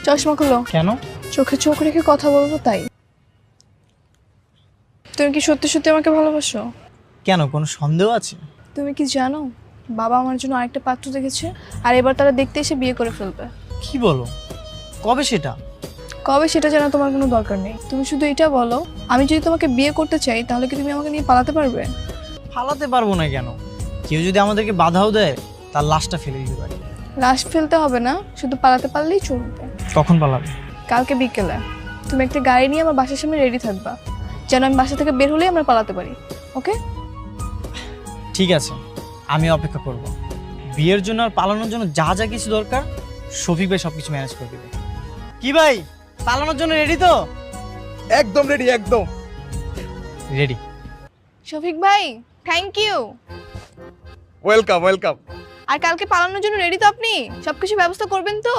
চশমা খুলো। কেন? চোখে চোখ রেখে কথা বলবো তাই। তুমি কি সত্যি সত্যি আমাকে ভালোবাসো? কেন, কোনো সন্দেহ আছে? তুমি কি জানো বাবা আমার জন্য আরেকটা পাত্র দেখেছে, আর এবার তারা দেখতে এসে বিয়ে করে ফেলবে। কি বলো? কবে সেটা? কবে সেটা জানা তোমার কোনো দরকার নেই। তুমি শুধু এটা বলো, আমি যদি তোমাকে বিয়ে করতে চাই তাহলে কি তুমি আমাকে নিয়ে পালাতে পারবে? ফালাতে পারবো না কেন? কেউ যদি আমাদেরকে বাধাও দেয় তার লাশটা ফেলে দিতে পারি। লাশ ফেলতে হবে না, শুধু পালাতে পারলেই চলবে। কখন পালাবে? কালকে বিকেলে তুমি একটা গাড়ি নিয়ে আমার বাসার সামনে রেডি থাকবা, যেন আমি বাসা থেকে বের হলেই আমরা পালাতে পারি। ওকে? ঠিক আছে, আমি অপেক্ষা করব। বিয়ের জন্য আর পালানোর জন্য যা যা কিছু দরকার শফিক ভাই সবকিছু ম্যানেজ করে দেবে। কি ভাই, পালানোর জন্য রেডি তো? একদম রেডি, একদম রেডি। শফিক ভাই, থ্যাংক ইউ। Welcome welcome. আর কালকে পালানোর জন্য রেডি তো? আপনি সবকিছু ব্যবস্থা করবেন তো?